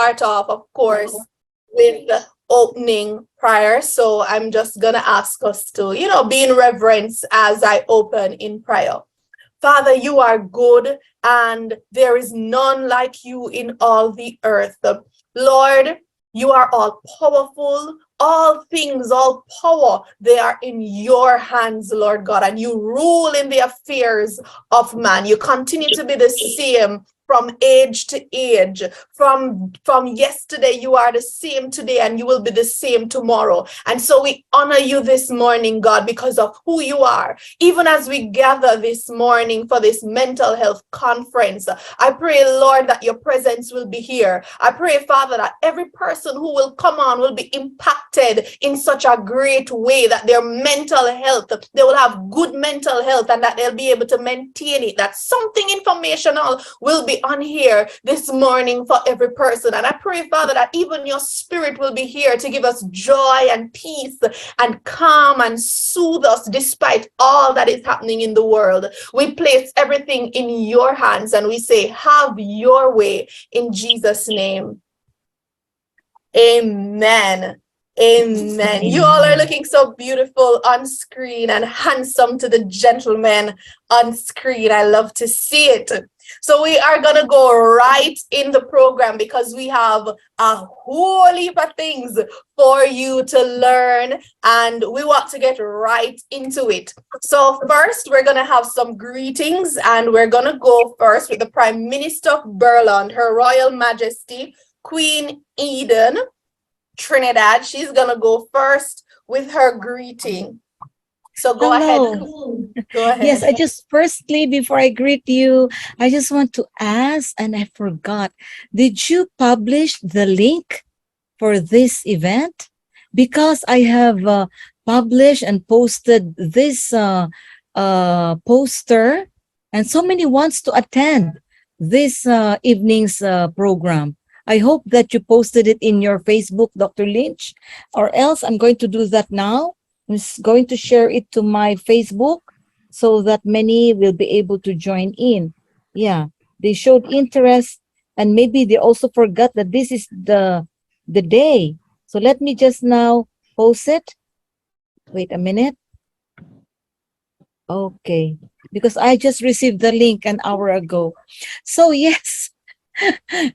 start off, of course, with the opening prayer. So I'm just going to ask us to, be in reverence as I open in prayer. Father, you are good, and there is none like you in all the earth. Lord, you are all powerful. All things, all power, they are in your hands, Lord God, and you rule in the affairs of man. You continue to be the same from age to age. From yesterday, you are the same today, and you will be the same tomorrow. And so we honor you this morning, God, because of who you are. Even as we gather this morning for this mental health conference, I pray, Lord, that your presence will be here. I pray, Father, that every person who will come on will be impacted in such a great way that their mental health, they will have good mental health, and that they'll be able to maintain it, that something informational will be on here this morning for every person. And I pray, Father, that even your spirit will be here to give us joy and peace and calm and soothe us despite all that is happening in the world. We place everything in your hands and we say, have your way in Jesus' name. Amen. Amen. You all are looking so beautiful on screen and handsome to the gentlemen on screen. I love to see it. So we are going to go right in the program because we have a whole heap of things for you to learn, and we want to get right into it. So first, we're going to have some greetings, and we're going to go first with the Prime Minister of Berland, Her Royal Majesty, Queen Eden Trinidad. She's going to go first with her greeting. So go ahead. Go ahead. Yes, I just firstly, before I greet you, I just want to ask, and I forgot, did you publish the link for this event? Because I have published and posted this poster, and so many wants to attend this evening's program. I hope that you posted it in your Facebook, Dr. Lynch, or else I'm going to do that now. I'm going to share it to my Facebook so that many will be able to join in. Yeah, they showed interest, and maybe they also forgot that this is the day. So let me just now post it. Wait a minute. Okay, because I just received the link an hour ago. So yes,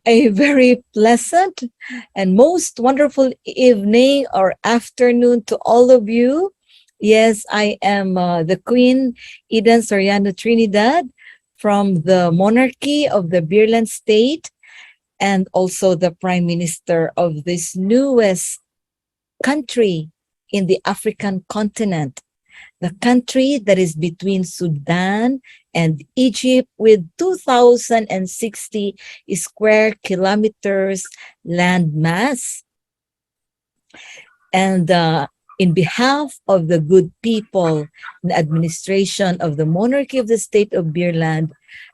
a very pleasant and most wonderful evening or afternoon to all of you. Yes, I am the Queen Eden Soriano Trinidad from the monarchy of the Beerland State, and also the Prime Minister of this newest country in the African continent, the country that is between Sudan and Egypt, with 2,060 square kilometers land mass. And in behalf of the good people and administration of the monarchy of the state of Beerland,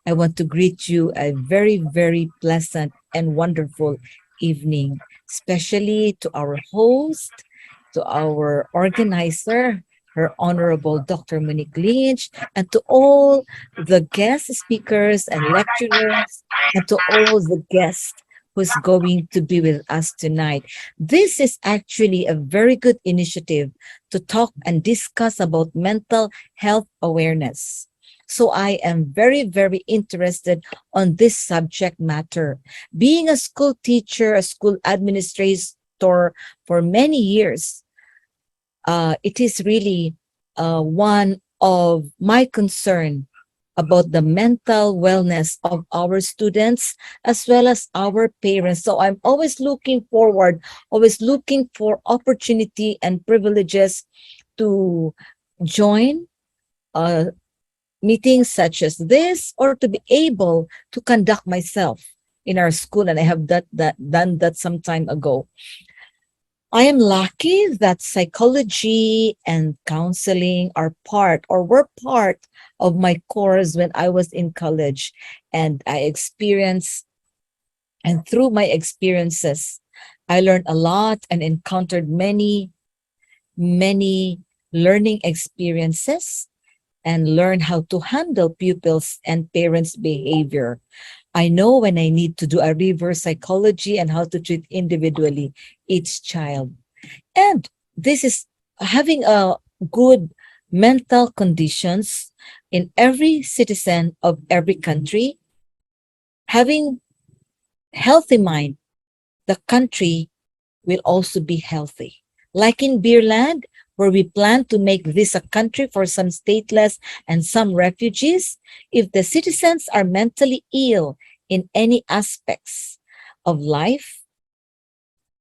I want to greet you a very, very pleasant and wonderful evening, especially to our host, to our organizer, Her Honorable Dr. Monique Lynch, and to all the guest speakers and lecturers, and to all the guests who's going to be with us tonight. This is actually a very good initiative to talk and discuss about mental health awareness. So I am very, very interested on this subject matter. Being a school teacher, a school administrator for many years, it is really one of my concern about the mental wellness of our students as well as our parents. So I'm always looking forward, always looking for opportunity and privileges to join meetings such as this, or to be able to conduct myself in our school. And I have done that some time ago. I am lucky that psychology and counseling are were part of my course when I was in college. And I experienced, and through my experiences, I learned a lot and encountered many, many learning experiences, and learned how to handle pupils and parents' behavior. I know when I need to do a reverse psychology and how to treat individually each child. And this is having a good mental conditions in every citizen of every country, having healthy mind, the country will also be healthy. Like in Beerland, where we plan to make this a country for some stateless and some refugees, if the citizens are mentally ill in any aspects of life,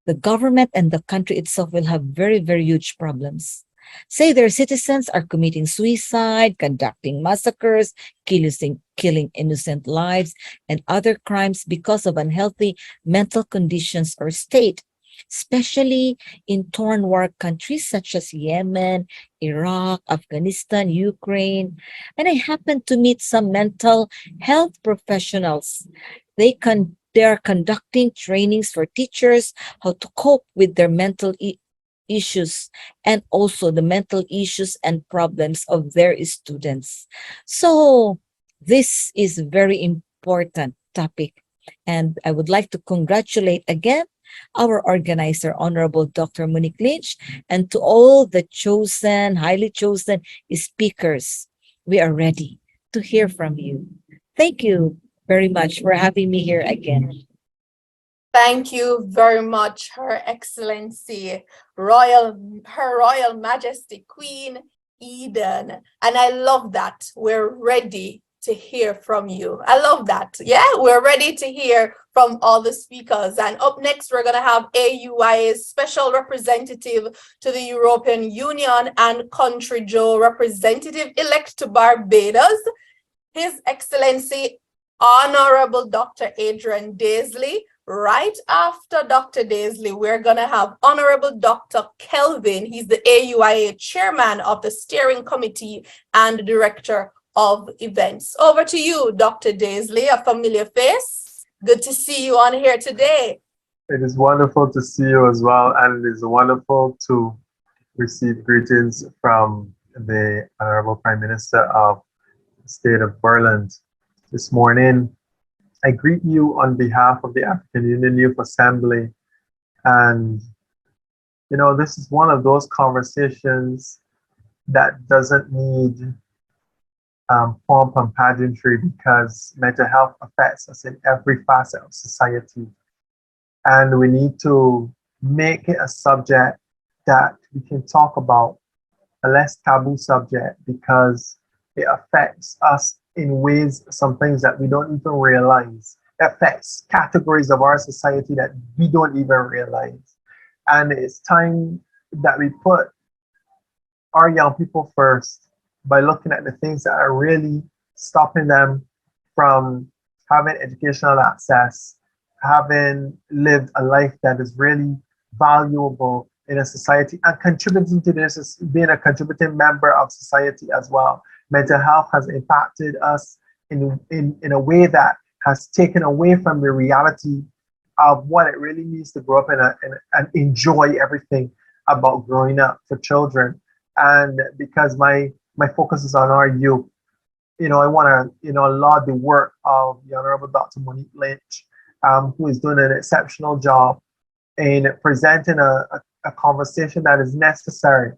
the government and the country itself will have very, very huge problems. Say their citizens are committing suicide, conducting massacres, killing innocent lives, and other crimes because of unhealthy mental conditions or state, especially in torn war countries such as Yemen, Iraq, Afghanistan, Ukraine. And I happened to meet some mental health professionals. They are conducting trainings for teachers how to cope with their mental issues and also the mental issues and problems of their students. So this is a very important topic. And I would like to congratulate again our organizer, Honorable Dr. Monique Lynch, and to all the chosen, highly chosen speakers. We are ready to hear from you. Thank you very much for having me here again. Thank you very much, Her Excellency, Her Royal Majesty Queen Eden. And I love that. We're ready to hear from you. I love that. Yeah, we're ready to hear from all the speakers. And up next, we're going to have AUIA's special representative to the European Union and Country Joe, Representative-elect to Barbados, His Excellency Honorable Dr. Adrian Daisley. Right after Dr. Daisley, we're going to have Honorable Dr. Kelvin. He's the AUIA chairman of the steering committee and director of events. Over to you, Dr. Daisley, a familiar face. Good to see you on here today. It is wonderful to see you as well, and it is wonderful to receive greetings from the Honorable Prime Minister of the State of Berland this morning. I greet you on behalf of the African Union Youth Assembly, and this is one of those conversations that doesn't need pomp and pageantry, because mental health affects us in every facet of society. And we need to make it a subject that we can talk about, a less taboo subject, because it affects us in ways, some things that we don't even realize. It affects categories of our society that we don't even realize. And it's time that we put our young people first by looking at the things that are really stopping them from having educational access, having lived a life that is really valuable in a society, and contributing to this, being a contributing member of society as well. Mental health has impacted us in a way that has taken away from the reality of what it really means to grow up and enjoy everything about growing up for children. And because my focus is on our youth, I want to laud the work of the Honorable Dr. Monique Lynch, who is doing an exceptional job in presenting a conversation that is necessary.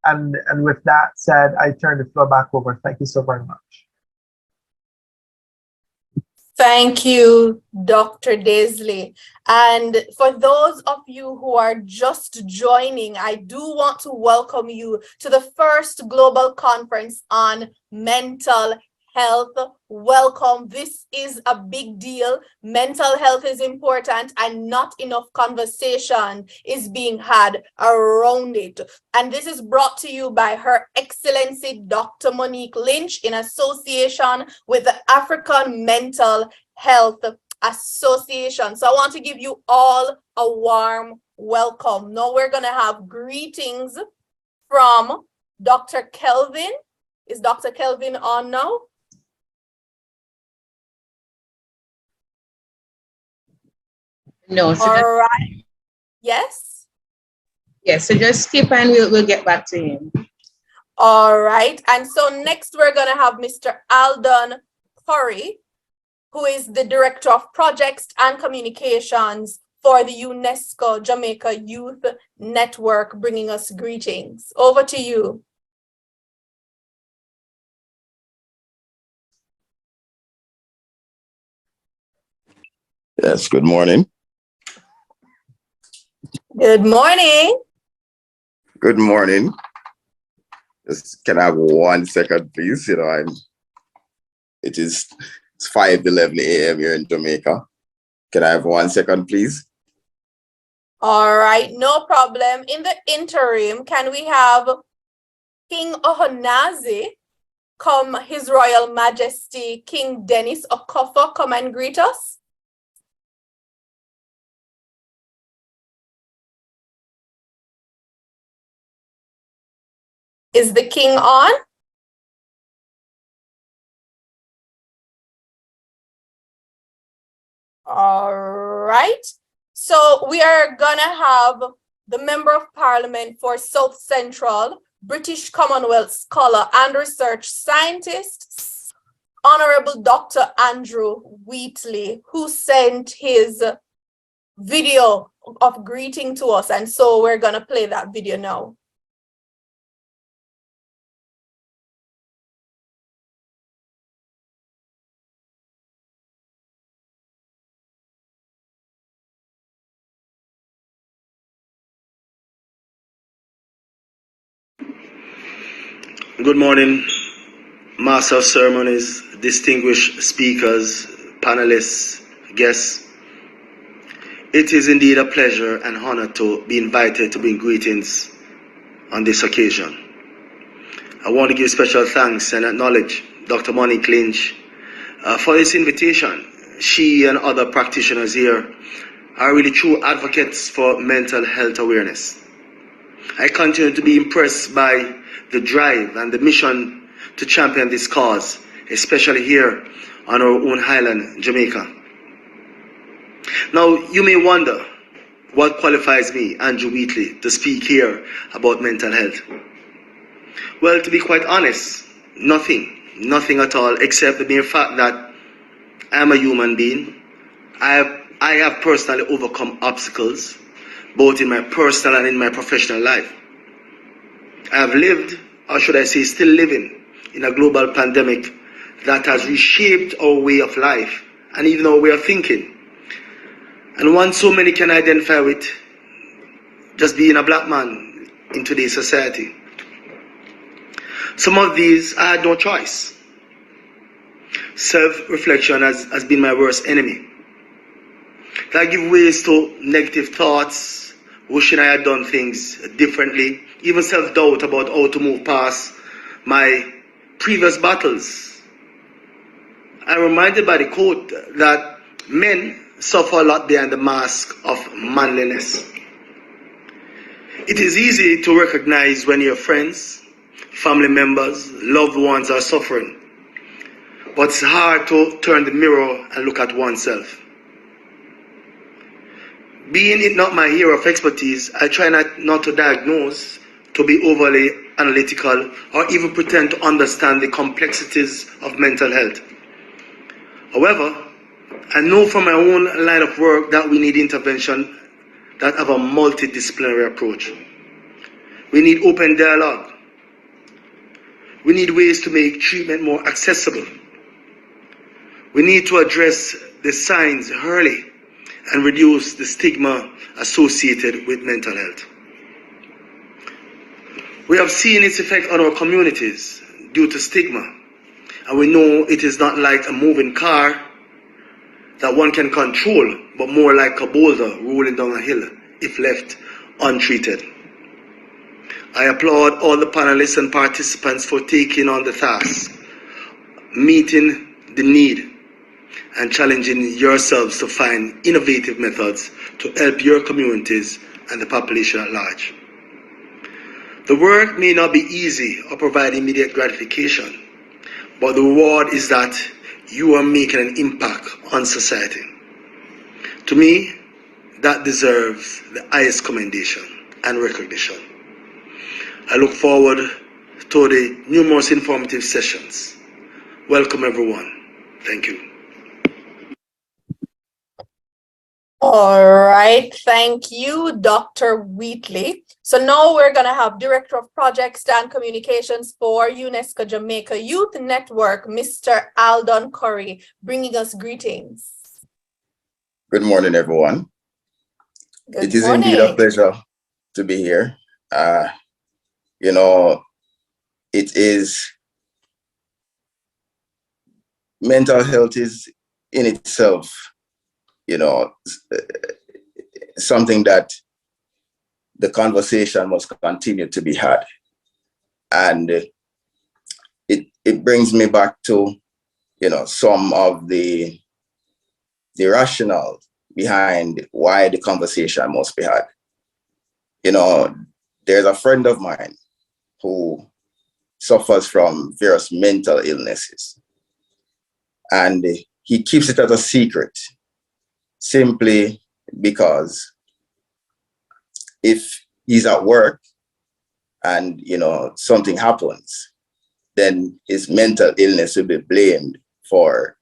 And with that said, I turn the floor back over. Thank you so very much. Thank you, Dr. Daisley. And for those of you who are just joining, I do want to welcome you to the first global conference on mental health. Welcome. This is a big deal. Mental health is important, and not enough conversation is being had around it. And this is brought to you by Her Excellency Dr. Monique Lynch in association with the African Mental Health Association. So I want to give you all a warm welcome. Now we're going to have greetings from Dr. Kelvin. Is Dr. Kelvin on now? No. So all right. Yes. Yes. So just skip and we'll get back to him. All right. And so next we're going to have Mr. Aldon Curry, who is the Director of Projects and Communications for the UNESCO Jamaica Youth Network, bringing us greetings. Over to you. Yes, good morning. Good morning. Good morning. Just can I have 1 second, please? It's 5:11 a.m. here in Jamaica. Can I have 1 second, please? All right, no problem. In the interim, can we have King Ohonazi come, His Royal Majesty King Dennis Okoffo, come and greet us? Is the king on? All right. So we are gonna have the Member of Parliament for South Central, British Commonwealth scholar and research scientist, Honorable Dr. Andrew Wheatley, who sent his video of greeting to us. And so we're gonna play that video now. Good morning, Master of Ceremonies, distinguished speakers, panelists, guests. It is indeed a pleasure and honor to be invited to bring greetings on this occasion. I want to give special thanks and acknowledge Dr. Monique Lynch for this invitation. She and other practitioners here are really true advocates for mental health awareness. I continue to be impressed by the drive and the mission to champion this cause, especially here on our own island, Jamaica. Now, you may wonder what qualifies me, Andrew Wheatley, to speak here about mental health. Well, to be quite honest, nothing at all, except the mere fact that I am a human being. I have personally overcome obstacles, both in my personal and in my professional life. I have lived, or should I say still living, in a global pandemic that has reshaped our way of life and even our way of thinking. And one so many can identify with just being a black man in today's society. Some of these I had no choice. Self-reflection has been my worst enemy. That give ways to negative thoughts, wishing I had done things differently, even self-doubt about how to move past my previous battles. I'm reminded by the quote that men suffer a lot behind the mask of manliness. It is easy to recognize when your friends, family members, loved ones are suffering, but it's hard to turn the mirror and look at oneself. Being it not my area of expertise, I try not to diagnose, to be overly analytical, or even pretend to understand the complexities of mental health. However, I know from my own line of work that we need intervention that have a multidisciplinary approach. We need open dialogue. We need ways to make treatment more accessible. We need to address the signs early and reduce the stigma associated with mental health. We have seen its effect on our communities due to stigma, and we know it is not like a moving car that one can control, but more like a boulder rolling down a hill if left untreated. I applaud all the panelists and participants for taking on the task, meeting the need, and challenging yourselves to find innovative methods to help your communities and the population at large. The work may not be easy or provide immediate gratification, but the reward is that you are making an impact on society. To me, that deserves the highest commendation and recognition. I look forward to the numerous informative sessions. Welcome everyone. Thank you. All right, thank you, Dr. Wheatley. So now we're going to have Director of Projects and Communications for UNESCO Jamaica Youth Network, Mr. Aldon Curry, bringing us greetings. Good morning, everyone. Good It is morning. indeed a pleasure to be here. You know, it is, mental health is in itself, you know, something that the conversation must continue to be had. And it brings me back to, you know, some of the rationale behind why the conversation must be had. You know, there's a friend of mine who suffers from various mental illnesses, and he keeps it as a secret simply because if he's at work and, you know, something happens, then his mental illness will be blamed for,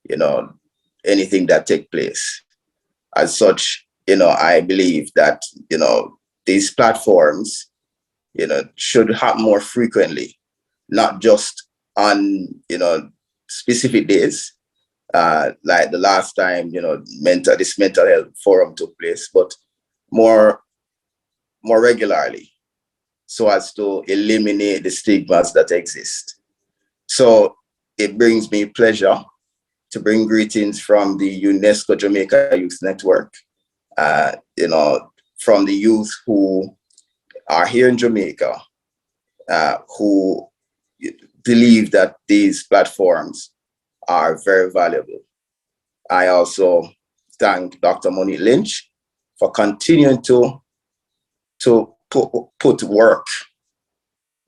you know, anything that takes place. As such, you know, I believe that, you know, these platforms, you know, should happen more frequently, not just on, you know, specific days, like the last time, you know, this mental health forum took place, but more regularly, so as to eliminate the stigmas that exist. So it brings me pleasure to bring greetings from the UNESCO Jamaica Youth Network, you know, from the youth who are here in Jamaica, who believe that these platforms are very valuable. I also thank Dr. Monique Lynch for continuing to put work,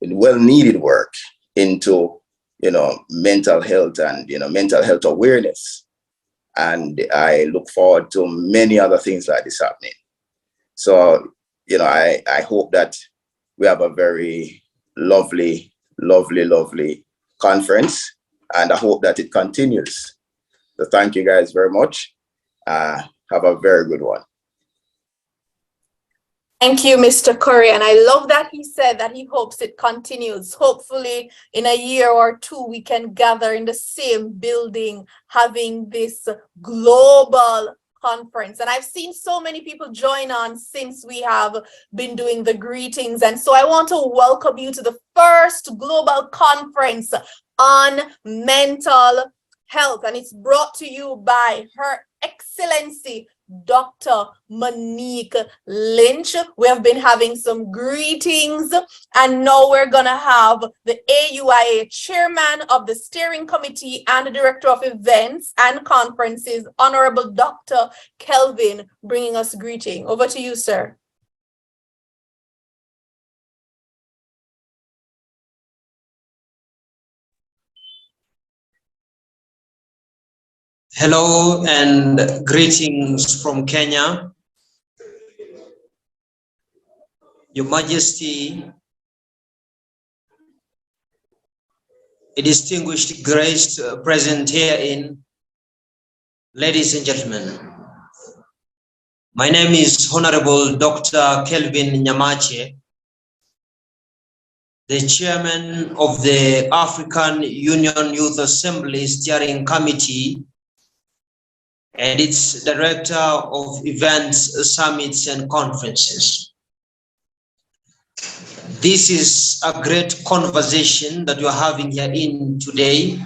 well-needed work, into, you know, mental health and, you know, mental health awareness. And I look forward to many other things like this happening. So, you know, I hope that we have a very lovely conference, and I hope that it continues. So thank you guys very much. Have a very good one. Thank you, Mr. Curry. And I love that he said that he hopes it continues. Hopefully in a year or two, we can gather in the same building, having this global conference. And I've seen so many people join on since we have been doing the greetings. And so I want to welcome you to the first global conference on mental health. And it's brought to you by Her Excellency Dr. Monique Lynch. We have been having some greetings, and now we're gonna have the AUIA chairman of the steering committee and the director of events and conferences, Honorable Dr. Kelvin, bringing us greeting. Over to you, sir. Hello and greetings from Kenya. Your Majesty, a distinguished guest present herein, ladies and gentlemen. My name is Honorable Dr. Kelvin Nyamache, the chairman of the African Union Youth Assembly Steering Committee and its director of events, summits, and conferences. This is a great conversation that we are having here in today,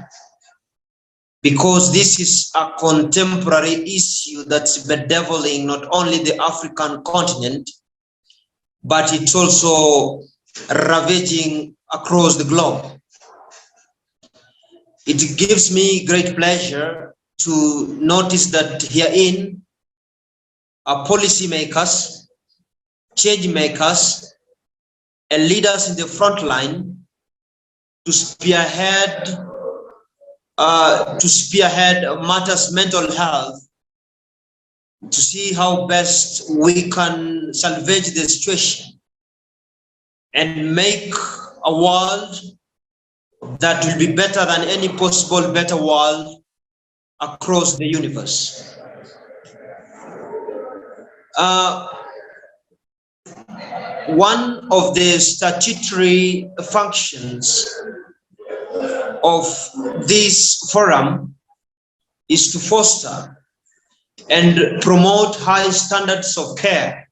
because this is a contemporary issue that's bedeviling not only the African continent, but it's also ravaging across the globe. It gives me great pleasure to notice that herein are policymakers, change makers, and leaders in the front line to spearhead matters mental health, to see how best we can salvage the situation and make a world that will be better than any possible better world across the universe. one of the statutory functions of this forum is to foster and promote high standards of care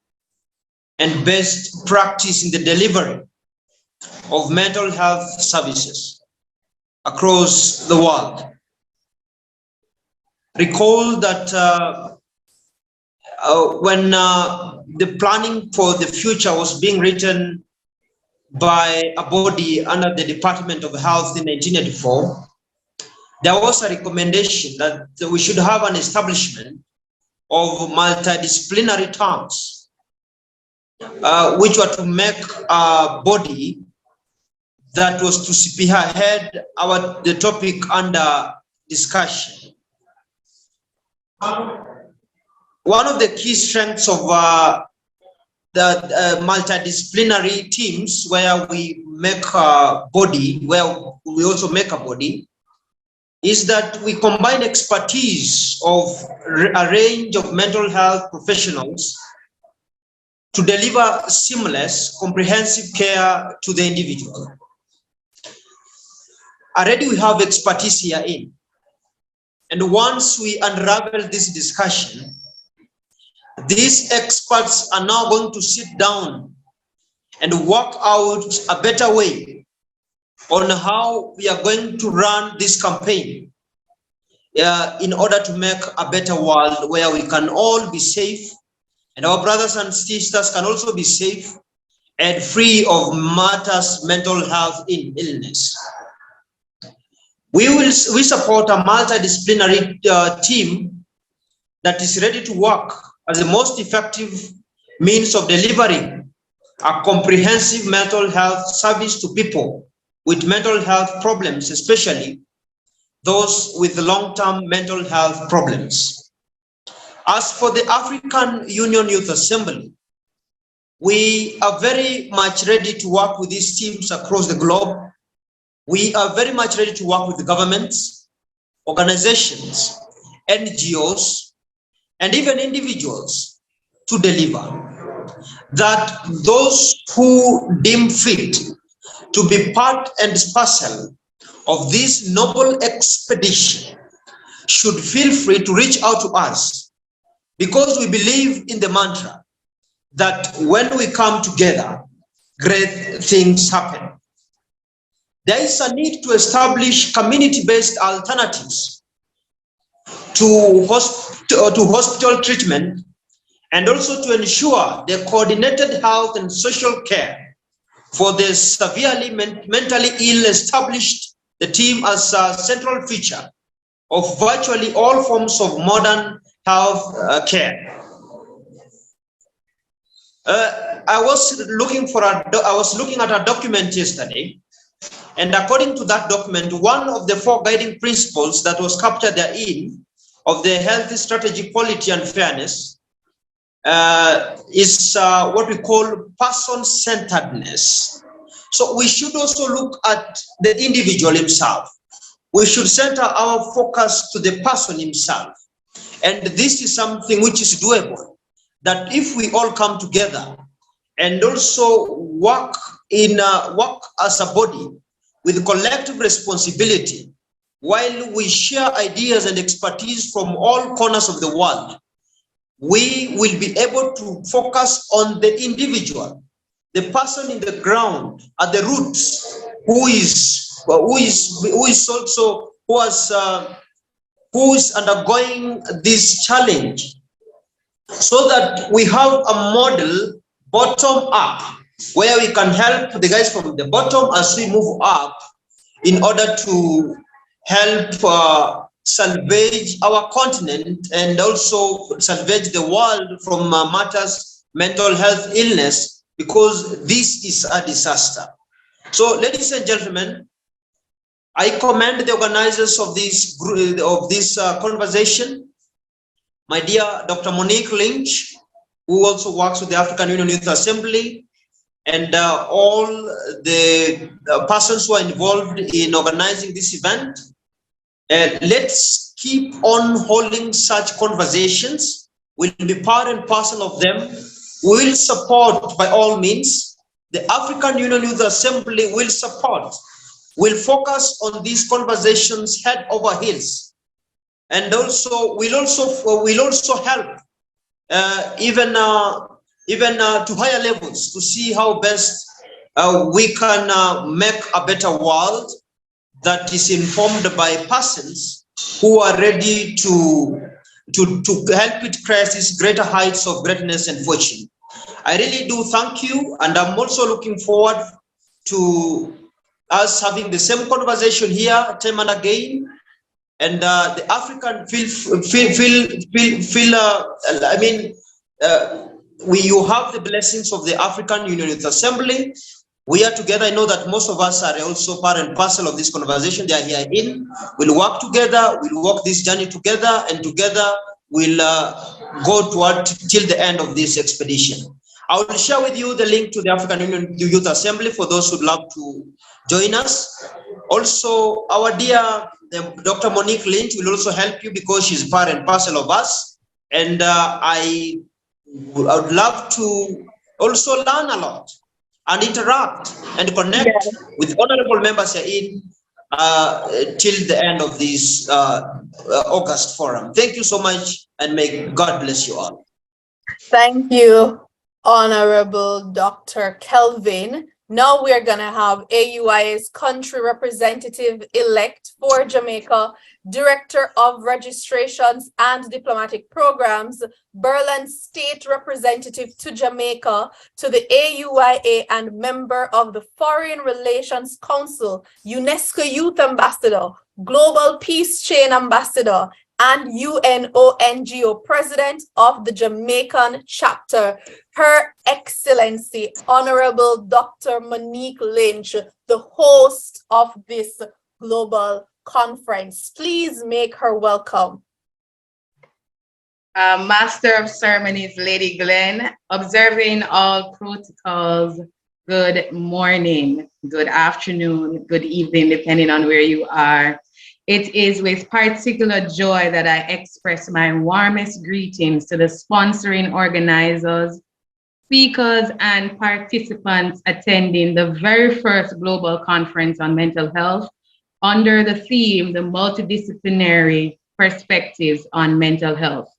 and best practice in the delivery of mental health services across the world. Recall that when the planning for the future was being written by a body under the Department of Health in 1984, there was a recommendation that we should have an establishment of multidisciplinary terms, which were to make a body that was to spearhead the topic under discussion. One of the key strengths of the multidisciplinary teams, where we make a body, where we also make a body, is that we combine expertise of a range of mental health professionals to deliver seamless, comprehensive care to the individual. Already we have expertise herein. And once we unravel this discussion, these experts are now going to sit down and work out a better way on how we are going to run this campaign in order to make a better world where we can all be safe and our brothers and sisters can also be safe and free of matters mental health illness. We support a multidisciplinary team that is ready to work as the most effective means of delivering a comprehensive mental health service to people with mental health problems, especially those with long-term mental health problems. As for the African Union Youth Assembly, we are very much ready to work with these teams across the globe. We are very much ready to work with the governments, organizations, NGOs, and even individuals to deliver. That those who deem fit to be part and parcel of this noble expedition should feel free to reach out to us, because we believe in the mantra that when we come together, great things happen. There is a need to establish community-based alternatives to hospital treatment, and also to ensure the coordinated health and social care for the severely mentally ill. Established the team as a central feature of virtually all forms of modern health care. I was looking at a document yesterday, and according to that document, one of the 4 guiding principles that was captured therein of the health strategy, quality and fairness is what we call person-centeredness. So we should also look at the individual himself. We should center our focus to the person himself. And this is something which is doable, that if we all come together and also work as a body with collective responsibility, while we share ideas and expertise from all corners of the world, we will be able to focus on the individual, the person in the ground at the roots, who is undergoing this challenge, so that we have a model bottom up, where we can help the guys from the bottom as we move up in order to help salvage our continent and also salvage the world from matters mental health illness, because this is a disaster. So, ladies and gentlemen, I commend the organizers of this conversation, my dear Dr. Monique Lynch, who also works with the African Union Youth Assembly, and all the persons who are involved in organizing this event. Let's keep on holding such conversations will be part and parcel of them. We will support by all means. The African Union Youth Assembly will support, will focus on these conversations head over heels, and also will also help even to higher levels to see how best we can make a better world that is informed by persons who are ready to help it crest these greater heights of greatness and fortune. I really do thank you, and I'm also looking forward to us having the same conversation here time and again. And the African you have the blessings of the African Union Youth Assembly. We are together. I know that most of us are also part and parcel of this conversation. They are here in. We'll work together. We'll walk this journey together, and together we'll go toward till the end of this expedition. I will share with you the link to the African Union Youth Assembly for those who'd love to join us. Also, our dear Dr. Monique Lynch will also help you because she's part and parcel of us. And I would love to also learn a lot and interact and connect with honorable members here in till the end of this August forum. Thank you so much, and may God bless you all. Thank you, Honorable Dr. Kelvin. Now we're going to have AUIA's country representative-elect for Jamaica, Director of Registrations and Diplomatic Programs, Berlin State Representative to Jamaica, to the AUIA and member of the Foreign Relations Council, UNESCO Youth Ambassador, Global Peace Chain Ambassador, and UNONGO President of the Jamaican chapter, Her Excellency Honorable Dr. Monique Lynch, the host of this global conference. Please make her welcome. Master of Ceremonies, Lady Glenn, observing all protocols, good morning, good afternoon, good evening, depending on where you are. It is with particular joy that I express my warmest greetings to the sponsoring organizers, speakers, and participants attending the very first global conference on mental health under the theme, the multidisciplinary perspectives on mental health.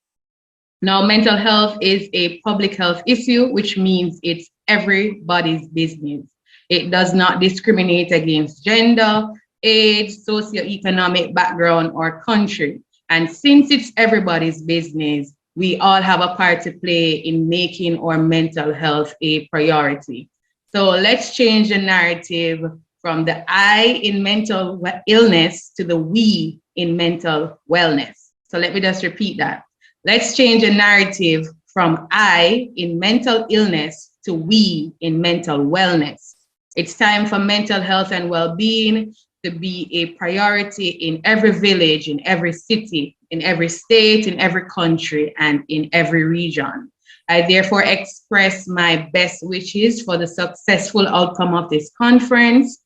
Now, mental health is a public health issue, which means it's everybody's business. It does not discriminate against gender, age, socioeconomic background, or country. And since it's everybody's business, we all have a part to play in making our mental health a priority. So let's change the narrative from the I in mental illness to the we in mental wellness. So let me just repeat that. Let's change the narrative from I in mental illness to we in mental wellness. It's time for mental health and well-being to be a priority in every village, in every city, in every state, in every country, and in every region. I therefore express my best wishes for the successful outcome of this conference,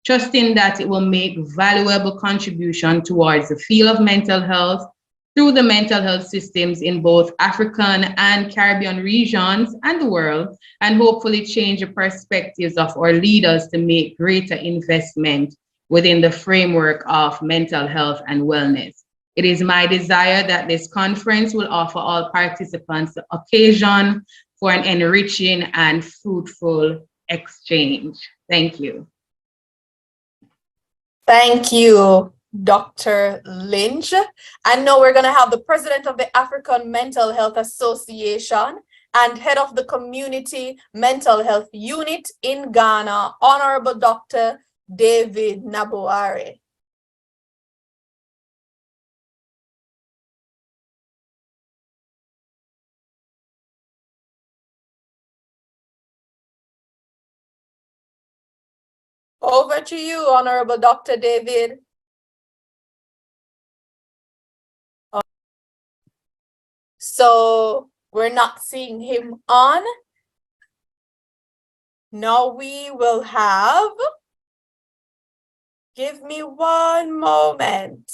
trusting that it will make valuable contribution towards the field of mental health through the mental health systems in both African and Caribbean regions and the world, and hopefully change the perspectives of our leaders to make greater investment within the framework of mental health and wellness. It is my desire that this conference will offer all participants the occasion for an enriching and fruitful exchange. Thank you. Thank you, Dr. Lynch. And now we're going to have the president of the African Mental Health Association and head of the Community Mental Health Unit in Ghana, Honorable Dr. David Naboare. Over to you, Honorable Dr. David. So we're not seeing him on. Now we will have, give me one moment.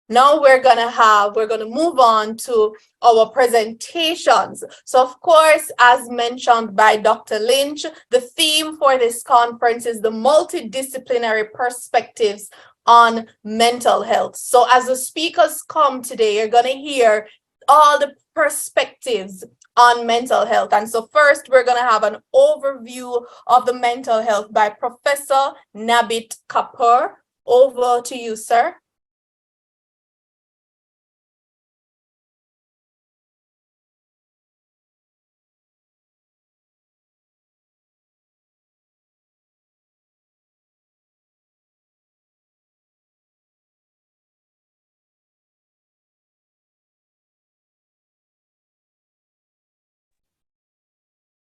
Now we're gonna move on to our presentations. So of course, as mentioned by Dr. Lynch, the theme for this conference is the multidisciplinary perspectives on mental health. So as the speakers come today, you're gonna hear all the perspectives on mental health. And so first, we're gonna have an overview of the mental health by Professor Nabit Kapoor. Over to you, sir.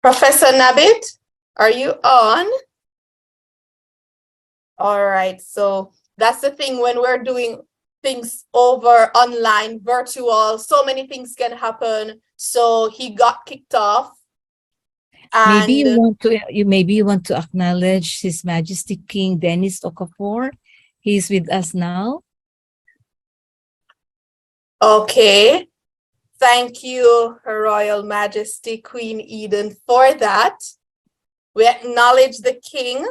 Professor Nabit, are you on? All right, so that's the thing when we're doing things over online, virtual, so many things can happen. So he got kicked off. Maybe you And want to acknowledge His Majesty King Dennis Okafor. He's with us now. okay, thank you, Her Royal Majesty Queen Eden, for that. We acknowledge the King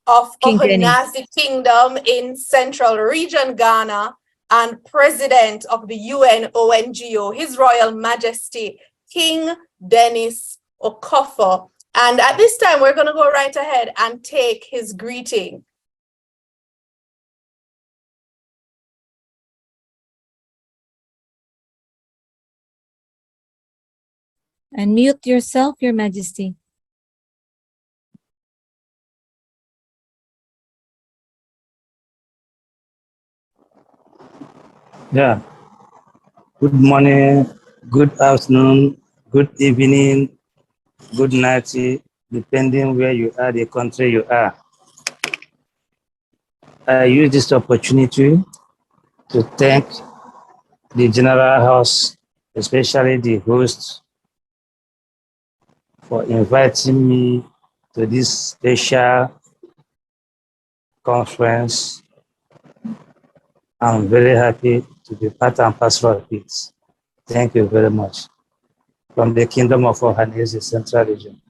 of King Dennis. Ohanazi Kingdom in Central Region, Ghana, and President of the UNONGO, His Royal Majesty King Dennis Okafor. And at this time, we're going to go right ahead and take his greeting. Unmute yourself, Your Majesty. Yeah. Good morning, good afternoon, good evening, good night, depending where you are, the country you are. I use this opportunity to thank the General House, especially the host, for inviting me to this special conference. I'm very happy to be part and parcel of it. Thank you very much. From the Kingdom of Ohanaeze Central Region.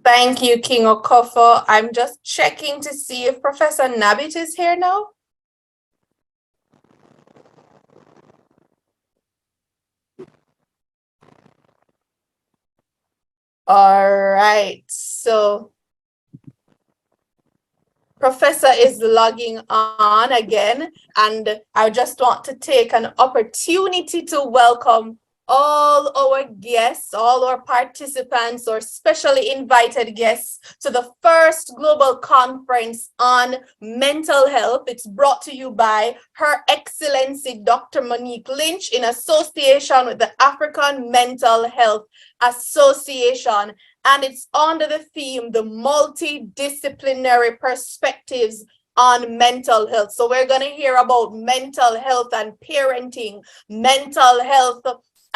Thank you, King Okafor. I'm just checking to see if Professor Nabit is here now. All right, so Professor is logging on again, and I just want to take an opportunity to welcome all our guests, all our participants, or specially invited guests to the first global conference on mental health. It's brought to you by Her Excellency Dr. Monique Lynch in association with the African Mental Health Association. And it's under the theme, the multidisciplinary perspectives on mental health. So we're going to hear about mental health and parenting, mental health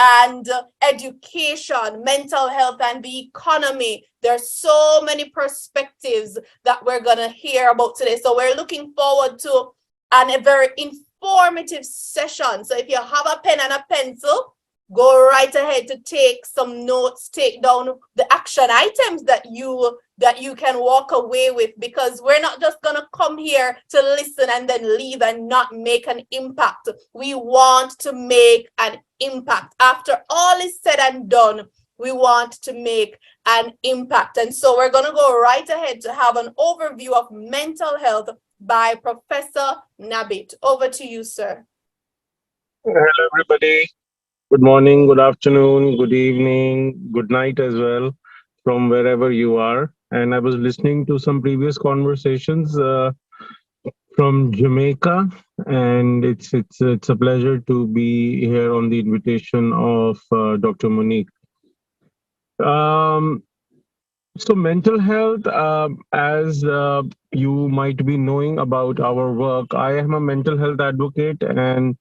and education, mental health and the economy. There's so many perspectives that we're going to hear about today. So we're looking forward to a very informative session. So if you have a pen and a pencil, go right ahead to take some notes, take down the action items that you can walk away with, because we're not just going to come here to listen and then leave and not make an impact. We want to make an impact. After all is said and done, we want to make an impact. And so we're going to go right ahead to have an overview of mental health by Professor Nabit. Over to you, sir. Hello, everybody. Good morning, good afternoon, good evening, good night as well, from wherever you are. And I was listening to some previous conversations from Jamaica, and it's a pleasure to be here on the invitation of Dr. Monique. So mental health, as you might be knowing about our work, I am a mental health advocate and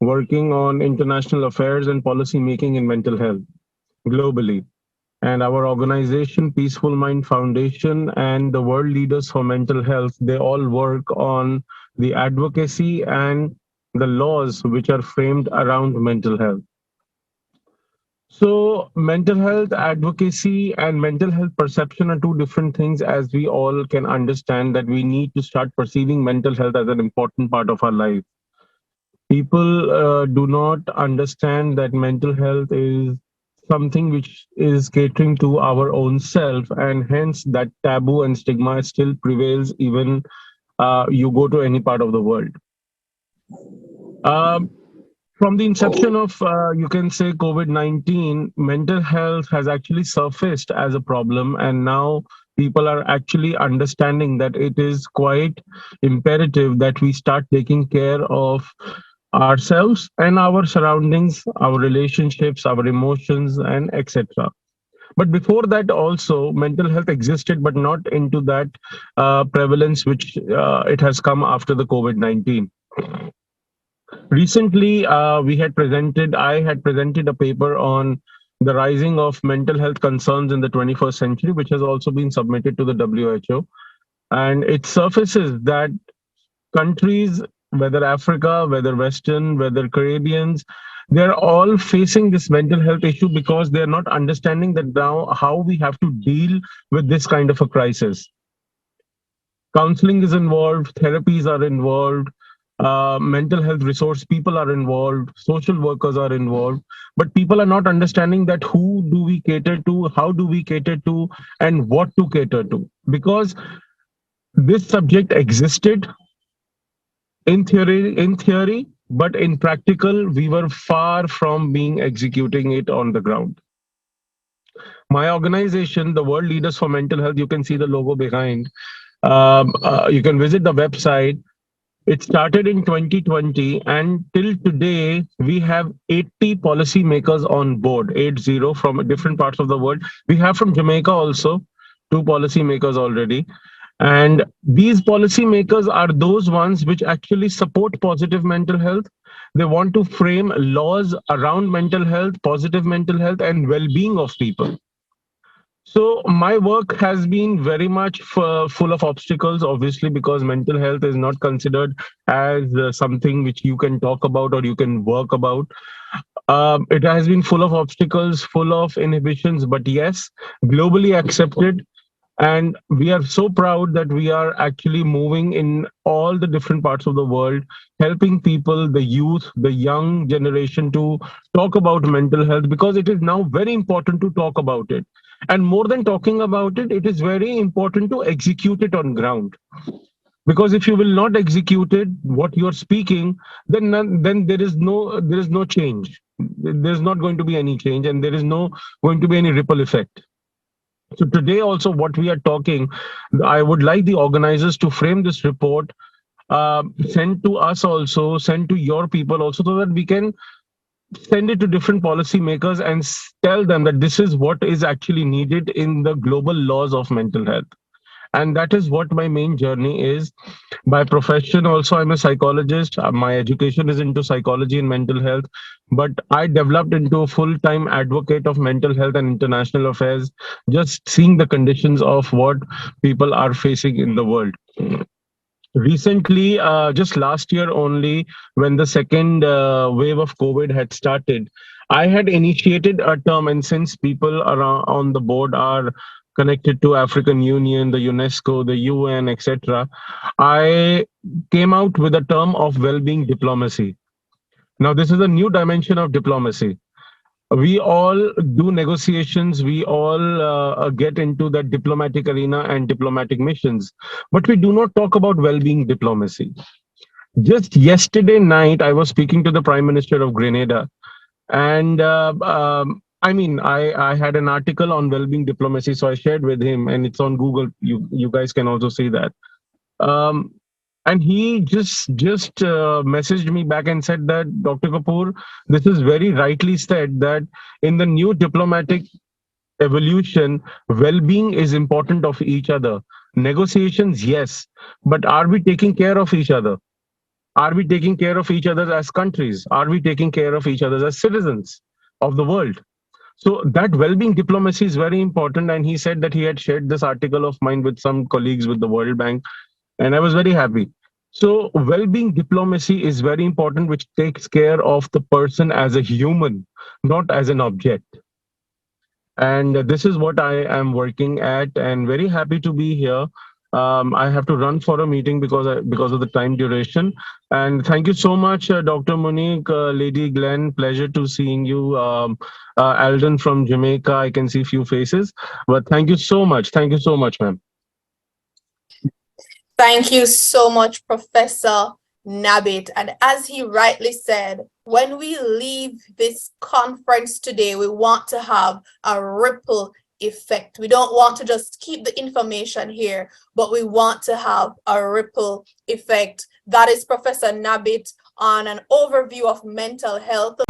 working on international affairs and policy making in mental health globally. And our organization, Peaceful Mind Foundation, and the World Leaders for Mental Health, they all work on the advocacy and the laws which are framed around mental health. So, mental health advocacy and mental health perception are two different things, as we all can understand that we need to start perceiving mental health as an important part of our life. People do not understand that mental health is something which is catering to our own self, and hence that taboo and stigma still prevails even you go to any part of the world. Um, from the inception of, you can say, COVID-19, mental health has actually surfaced as a problem, and now people are actually understanding that it is quite imperative that we start taking care of ourselves and our surroundings, our relationships, our emotions, and etc. But before that, also mental health existed, but not into that prevalence which it has come after the COVID-19. Recently, I had presented a paper on the rising of mental health concerns in the 21st century, which has also been submitted to the WHO. And it surfaces that countries, whether Africa, whether Western, whether Caribbeans, they're all facing this mental health issue because they're not understanding that now how we have to deal with this kind of a crisis. Counseling is involved, therapies are involved, mental health resource people are involved, social workers are involved, but people are not understanding that who do we cater to, how do we cater to, and what to cater to. Because this subject existed in theory, but in practical, we were far from being executing it on the ground. My organization, the World Leaders for Mental Health, you can see the logo behind. You can visit the website. It started in 2020, and till today, we have 80 policymakers on board, 80 from different parts of the world. We have from Jamaica also, 2 policymakers already. And these policymakers are those ones which actually support positive mental health. They want to frame laws around mental health, positive mental health, and well being of people. So my work has been very much full of obstacles, obviously, because mental health is not considered as something which you can talk about or you can work about. It has been full of obstacles, full of inhibitions, but yes, globally accepted. And we are so proud that we are actually moving in all the different parts of the world, helping people, the youth, the young generation to talk about mental health, because it is now very important to talk about it. And more than talking about it, it is very important to execute it on ground. Because if you will not execute it, what you are speaking, then there is no change. There's not going to be any change, and there is no going to be any ripple effect. So today also what we are talking, I would like the organizers to frame this report, send to us also, send to your people also, so that we can send it to different policymakers and tell them that this is what is actually needed in the global laws of mental health. And that is what my main journey is. By profession also, I'm a psychologist. My education is into psychology and mental health, but I developed into a full-time advocate of mental health and international affairs, just seeing the conditions of what people are facing in the world. Recently, just last year only, when the second wave of COVID had started, I had initiated a term, and since people around on the board are connected to African Union, the UNESCO, the UN, etc., I came out with a term of well-being diplomacy. Now, this is a new dimension of diplomacy. We all do negotiations, we all get into that diplomatic arena and diplomatic missions, but we do not talk about well-being diplomacy. Just yesterday night, I was speaking to the Prime Minister of Grenada, and I had an article on well-being diplomacy, so I shared with him, and it's on Google. You guys can also see that. Um, and he just messaged me back and said that, Dr. Kapoor, this is very rightly said that in the new diplomatic evolution, well-being is important of each other. Negotiations, yes, but are we taking care of each other? Are we taking care of each other as countries? Are we taking care of each other as citizens of the world? So that well-being diplomacy is very important. And he said that he had shared this article of mine with some colleagues with the World Bank, and I was very happy. So well-being diplomacy is very important, which takes care of the person as a human, not as an object. And this is what I am working at, and very happy to be here. I have to run for a meeting because of the time duration. And thank you so much, Dr. Monique, Lady Glenn. Pleasure to seeing you. Alden from Jamaica. I can see few faces, but thank you so much. Thank you so much, ma'am. Thank you so much, Professor Nabit. And as he rightly said, when we leave this conference today, we want to have a ripple effect. We don't want to just keep the information here, but we want to have a ripple effect. That is Professor Nabit on an overview of mental health.